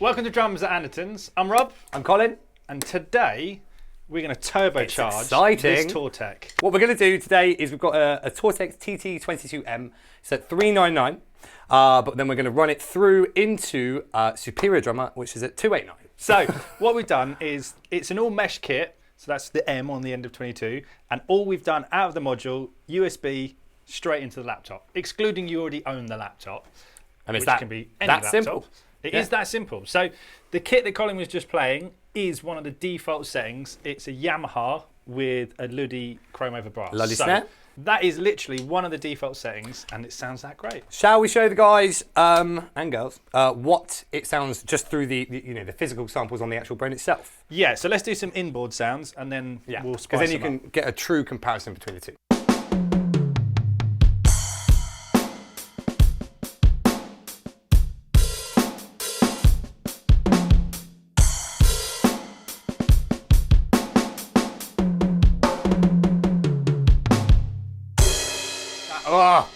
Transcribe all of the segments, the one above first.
Welcome to Drums at Andertons. I'm Rob. I'm Colin. And today we're going to turbocharge this Tourtech. What we're going to do today is we've got a Tourtech TT-22M. It's at $399, but then we're going to run it through into Superior Drummer, which is at $289. So what we've done is it's an all mesh kit. So that's the M on the end of 22. And all we've done out of the module, USB straight into the laptop, excluding you already own the laptop. And it's which can be any that laptop. simple. It is that simple. So the kit that Colin was just playing is one of the default settings. It's a Yamaha with a Luddy chrome over brass. Luddy snare. That is literally one of the default settings, and it sounds that great. Shall we show the guys and girls what it sounds just through the physical samples on the actual brain itself? Yeah. So let's do some inboard sounds, and then we'll spice because then you them can up. get a true comparison between the two. Oh.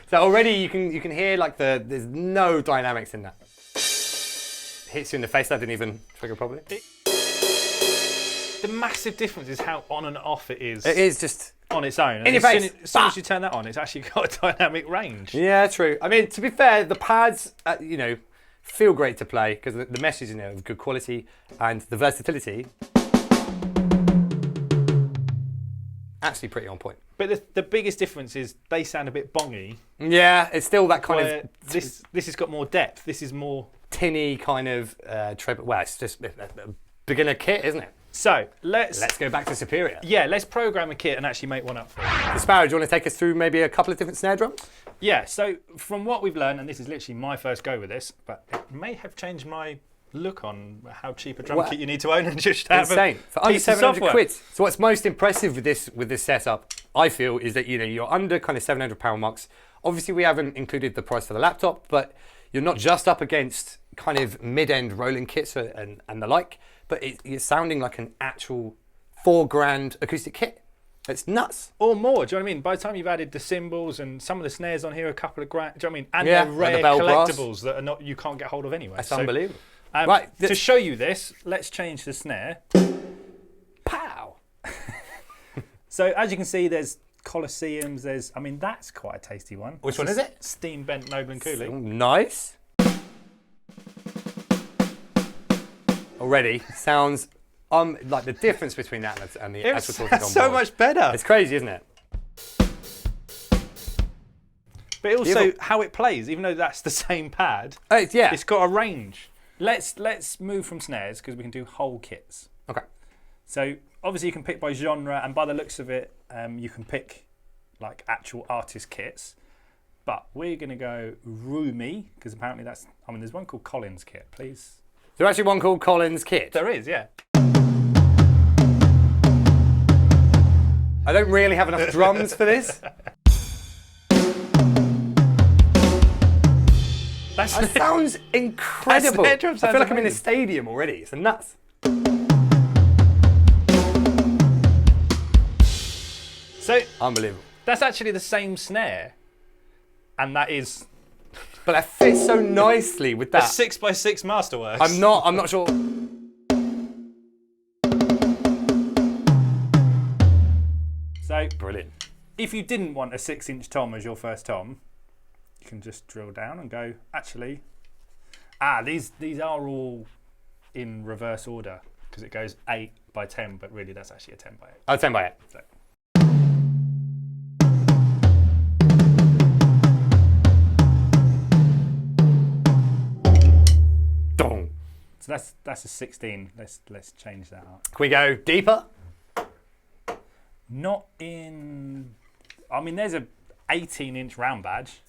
So already you can hear like there's no dynamics in that. Hits you in the face. That didn't even trigger properly. The massive difference is how on and off it is. It is just on its own. In your face. As soon as you turn that on, it's actually got a dynamic range. Yeah, true. I mean, to be fair, the pads feel great to play because the mesh is of good quality and the versatility. Actually pretty on point. But the biggest difference is they sound a bit bongy. Yeah, it's still that kind of... This has got more depth. This is more... tinny kind of treble. Well, it's just a beginner kit, isn't it? So, let's go back to Superior. Yeah, let's program a kit and actually make one up for you. So Sparrow, do you want to take us through maybe a couple of different snare drums? Yeah, so from what we've learned, and this is literally my first go with this, but it may have changed my look on how cheap a drum kit you need to own and just have insane. For under 700 quid. So what's most impressive with this setup, I feel, is that you're under kind of £700 marks. Obviously, we haven't included the price for the laptop, but you're not just up against kind of mid-end rolling kits and the like, but it's sounding like an actual £4 acoustic kit. It's nuts. Or more, do you know what I mean? By the time you've added the cymbals and some of the snares on here, a couple of grand, do you know what I mean? And yeah, the rare collectibles that are you can't get hold of anyway. That's unbelievable. Right, to show you this, let's change the snare. Pow! So as you can see, there's Colosseums. That's quite a tasty one. Which one is it? Steam Bent Noble and Cooley. Nice. Already sounds like the difference between that and the actual Tourtech on board. So much better. It's crazy, isn't it? But also how it plays, even though that's the same pad. Yeah. It's got a range. Let's move from snares because we can do whole kits. Okay. So obviously you can pick by genre, and by the looks of it, you can pick like actual artist kits. But we're going to go roomy because apparently there's one called Colin's kit. Please. There's actually one called Colin's kit. There is, yeah. I don't really have enough drums for this. That sounds incredible. I feel like I'm in a stadium already. It's nuts. So unbelievable. That's actually the same snare, and that is. But that fits so nicely with that. A 6x6 Masterworks. I'm not sure. So brilliant. If you didn't want a 6-inch tom as your first tom, you can just drill down and go, actually, these are all in reverse order because it goes 8x10, but really that's actually a 10x8. Oh, 10x8. So. Dong. So that's a 16. Let's change that up. Can we go deeper? Not in. There's a 18-inch round badge.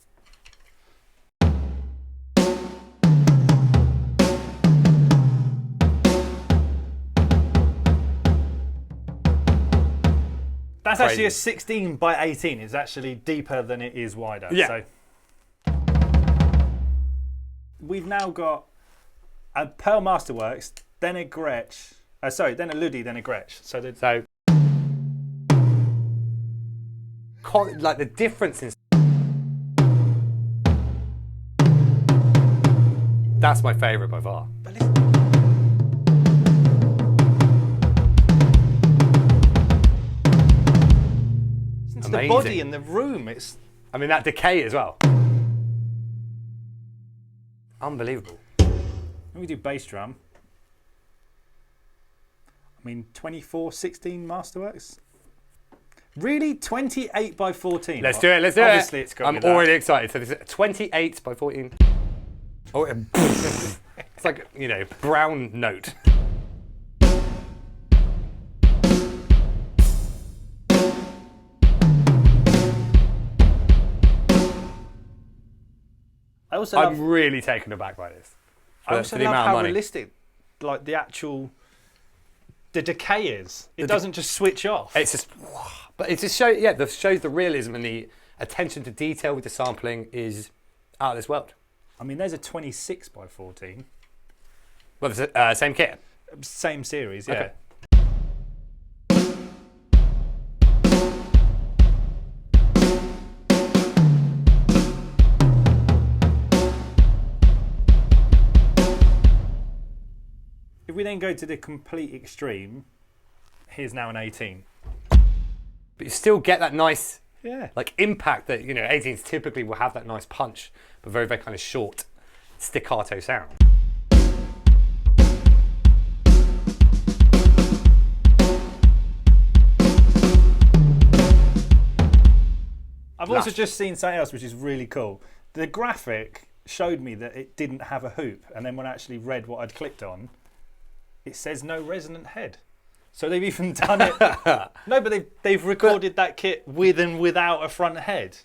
That's actually a 16x18. It's actually deeper than it is wider. Yeah. So we've now got a Pearl Masterworks, then a Gretsch. Then a Luddy, then a Gretsch. So like the difference in That's my favourite by far. It's the body and the room. I mean, that decay as well. Unbelievable. When we do bass drum, I mean, 2416 Masterworks. Really, 28 by 14. Let's do it. Let's do Obviously, it. it's got I'm already excited. So this is 28 by 14. Oh, it's like, you know, brown note. I'm really taken aback by this. I also love how realistic, like the decay is. It doesn't just switch off. It's just, but it just shows the realism and the attention to detail with the sampling is out of this world. I mean, there's a 26 by 14. Well, it's same kit. Same series, yeah. Okay. If we then go to the complete extreme, here's now an 18. But you still get that nice like impact that, you know, 18s typically will have that nice punch, but very, very kind of short staccato sound. I've also just seen something else which is really cool. The graphic showed me that it didn't have a hoop, and then when I actually read what I'd clicked on, it says no resonant head. So they've even done it. No, but they've recorded that kit with and without a front head.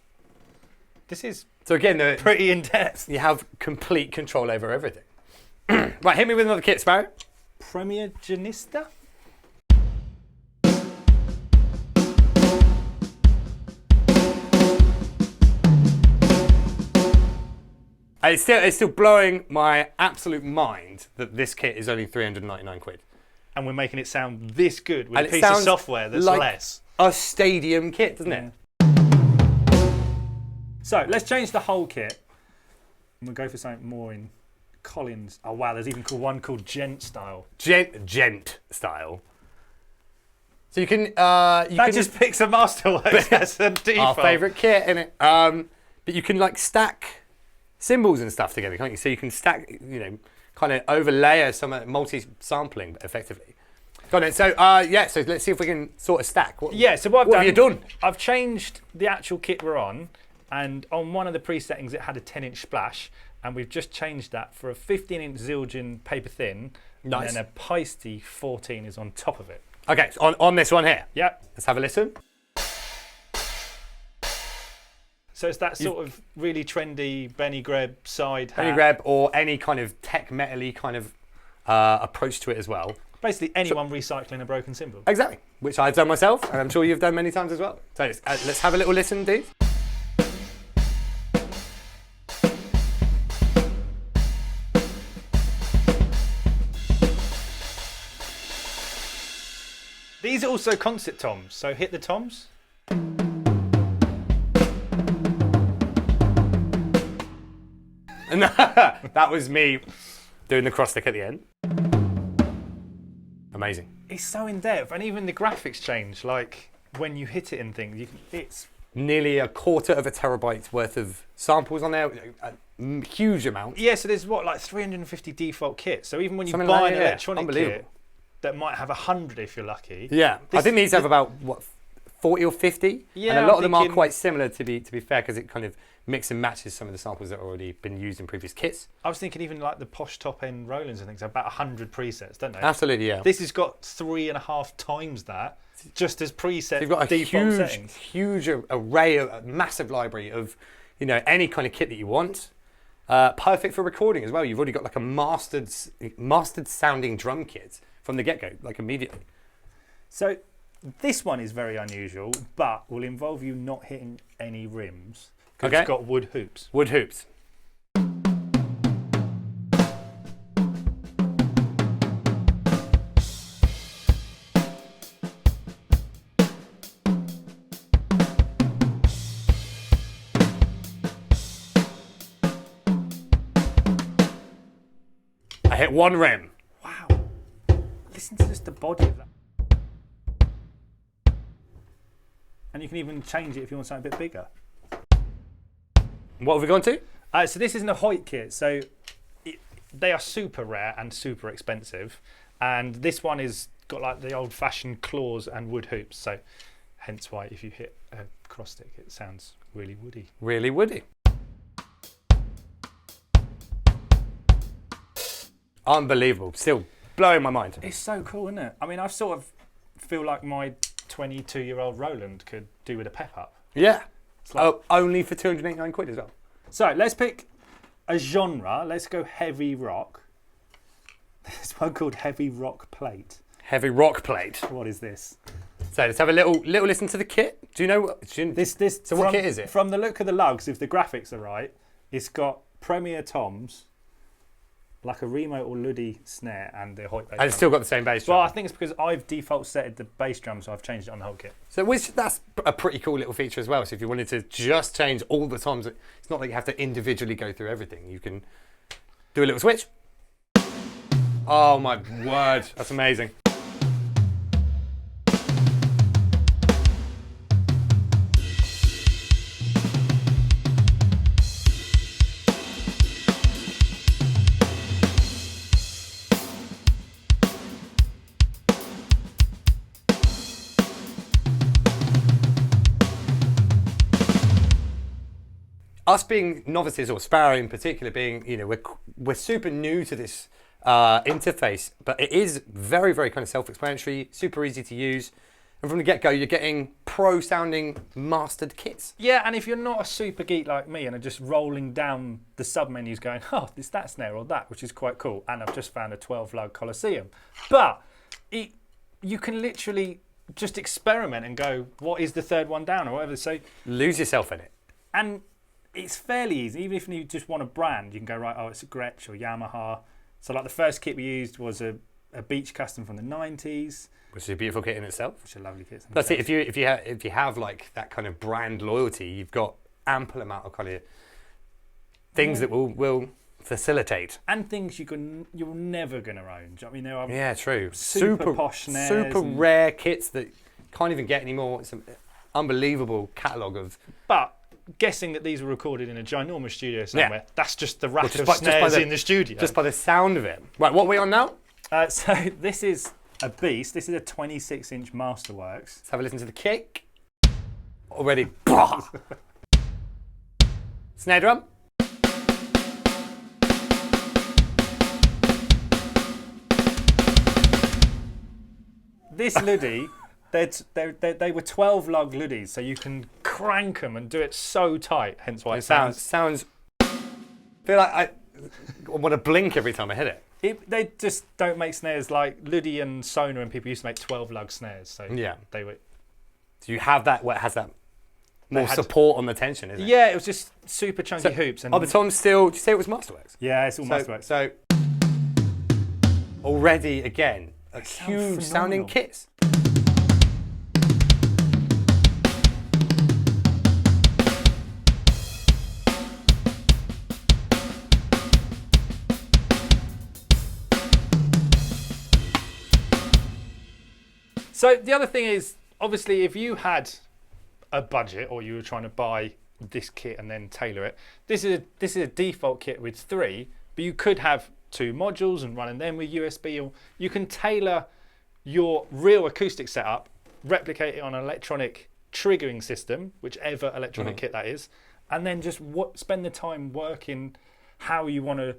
This is so again pretty in depth. You have complete control over everything. Right, hit me with another kit, Sparrow. Premier Genista. It's still blowing my absolute mind that this kit is only 399 quid. And we're making it sound this good with a piece of software that's like less. A stadium kit, doesn't it? So let's change the whole kit. And we'll go for something more in Colin's. Oh wow, there's even one called Gent style. Gent style. So you can just picks a Masterworks as a default. Our favourite kit, innit? But you can like stack cymbals and stuff together, can't you? So you can stack, you know, kind of overlay some multi-sampling effectively. Got it. So so let's see if we can sort of stack. So what have you done? I've changed the actual kit we're on, and on one of the pre-settings it had a 10-inch splash, and we've just changed that for a 15-inch Zildjian paper thin, nice. And then a Peisty 14 is on top of it. Okay, so on this one here. Yep. Let's have a listen. So it's that sort of really trendy Benny Greb side hat. Benny Greb, or any kind of tech metal-y kind of approach to it as well. Basically anyone recycling a broken cymbal. Exactly, which I've done myself, and I'm sure you've done many times as well. So let's have a little listen, dude. These are also concert toms, so hit the toms. And that was me doing the cross stick at the end. Amazing. It's so in depth, and even the graphics change. Like when you hit it and things, it's nearly 1/4 of a terabyte worth of samples on there. A huge amount. Yeah, so there's like 350 default kits. So even when you buy an electronic kit that might have 100 if you're lucky. Yeah, I think these have about 40 or 50. Yeah, and a lot of them are quite similar to be fair, because it kind of mix and matches some of the samples that have already been used in previous kits. I was thinking even like the posh top end Rolands and things have about 100 presets, don't they? Absolutely, yeah. This has got 3.5 times that, just as preset so you've got a default settings. Huge array, a massive library of, you know, any kind of kit that you want. Perfect for recording as well. You've already got like a mastered sounding drum kit from the get-go, like immediately. So this one is very unusual, but will involve you not hitting any rims. Because it's got wood hoops. Wood hoops. hit one rem. Wow. Listen to just the body of that. And you can even change it if you want something a bit bigger. What have we gone to? So this isn't a Hoyt kit. So they are super rare and super expensive. And this one is got like the old-fashioned claws and wood hoops. So hence why if you hit a cross stick, it sounds really woody. Really woody. Unbelievable. Still blowing my mind. It's so cool, isn't it? I mean, I sort of feel like my 22-year-old Roland could do with a pep up. Yeah. Like, only for 289 quid as well. So let's pick a genre. Let's go heavy rock. There's one called Heavy Rock Plate. Heavy rock plate. What is this? So let's have a little listen to the kit. Do you know what? So what kit is it? From the look of the lugs, if the graphics are right, it's got Premier toms, like a Remo or Luddy snare, and the Hoyt bass And it's still got the same bass drum. Well, I think it's because I've default setted the bass drum, so I've changed it on the whole kit. So that's a pretty cool little feature as well. So if you wanted to just change all the toms, it's not like you have to individually go through everything. You can do a little switch. Oh my word, that's amazing. Us being novices, or Sparrow in particular, being, you know, we're super new to this interface, but it is very, very kind of self-explanatory, super easy to use, and from the get-go, you're getting pro-sounding mastered kits. Yeah, and if you're not a super geek like me and are just rolling down the sub-menus going, oh, it's that snare or that, which is quite cool, and I've just found a 12-lug Colosseum. But you can literally just experiment and go, what is the third one down or whatever. So lose yourself in it. And it's fairly easy. Even if you just want a brand, you can go, right, oh, it's a Gretsch or Yamaha. So like the first kit we used was a Beach Custom from the 90s. Which is a beautiful kit in itself. Which are lovely kits. That's it. If you have like that kind of brand loyalty, you've got ample amount of kind of things that will facilitate. And things you're never going to own. Do you know what I mean? There are true. Super posh snares. Super rare kits that you can't even get anymore. It's an unbelievable catalogue of... But guessing that these were recorded in a ginormous studio somewhere, that's just the rack of snares in the studio. Just by the sound of it. Right, what are we on now? So this is a beast. This is a 26-inch Masterworks. Let's have a listen to the kick. Already. Snare drum. This Luddy, they were 12-lug Luddies, so you can crank them and do it so tight, hence why it sounds... I feel like I want to blink every time I hit it. They just don't make snares like Luddy and Sonar, and people used to make 12-lug snares. So yeah, they were. Do you have that? What has that more support on the tension? Isn't it? Yeah, it was just super chunky hoops. And the toms still? Did you say it was Masterworks? Yeah, it's all Masterworks. So already again a huge sounding kits. So the other thing is, obviously, if you had a budget or you were trying to buy this kit and then tailor it, this is a default kit with 3, but you could have 2 modules and running them with USB, or you can tailor your real acoustic setup, replicate it on an electronic triggering system, whichever electronic kit that is, and then just spend the time working how you want to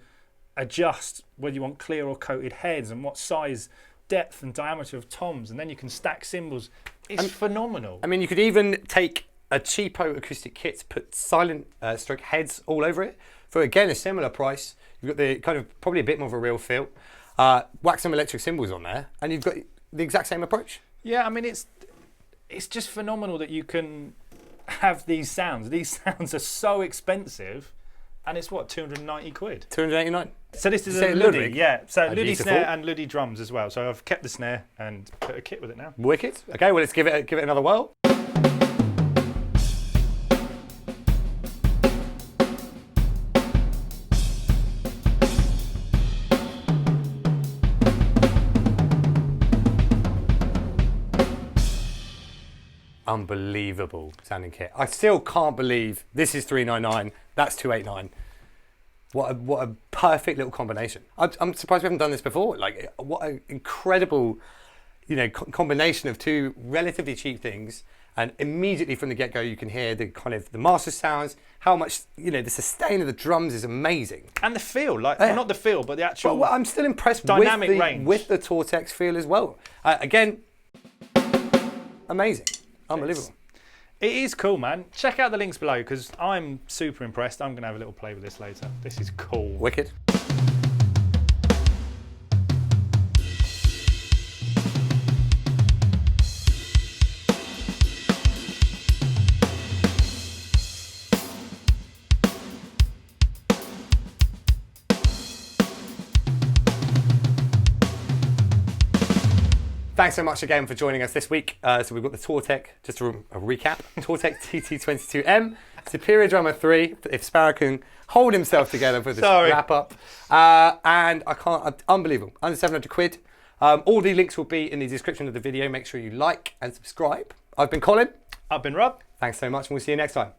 adjust, whether you want clear or coated heads and what size, depth and diameter of toms, and then you can stack cymbals. It's phenomenal. I mean, you could even take a cheapo acoustic kit, put silent stroke heads all over it for, again, a similar price. You've got the kind of probably a bit more of a real feel. Whack some electric cymbals on there, and you've got the exact same approach. Yeah, I mean, it's just phenomenal that you can have these sounds. These sounds are so expensive, and it's what, 290 quid? 289. So this is a Luddy, yeah. So Luddy snare and Luddy drums as well. So I've kept the snare and put a kit with it now. Wicked. Okay, well, let's give it another whirl. unbelievable sounding kit. I still can't believe this is 399, that's 289. What a perfect little combination. I'm surprised we haven't done this before. Like, what an incredible, you know, combination of two relatively cheap things. And immediately from the get-go, you can hear the kind of the master sounds, how much, you know, the sustain of the drums is amazing. And the feel, like, not the feel, but the actual well, I'm still impressed dynamic with range. With the Tourtech feel as well. Again, amazing, unbelievable. It is cool, man. Check out the links below because I'm super impressed. I'm going to have a little play with this later. This is cool. Wicked. Thanks so much again for joining us this week. So we've got the Tourtech, just a recap, Tourtech TT-22M, Superior Drummer 3, if Sparrow can hold himself together for this wrap up. And I can't, unbelievable, under 700 quid. All the links will be in the description of the video. Make sure you like and subscribe. I've been Colin. I've been Rob. Thanks so much and we'll see you next time.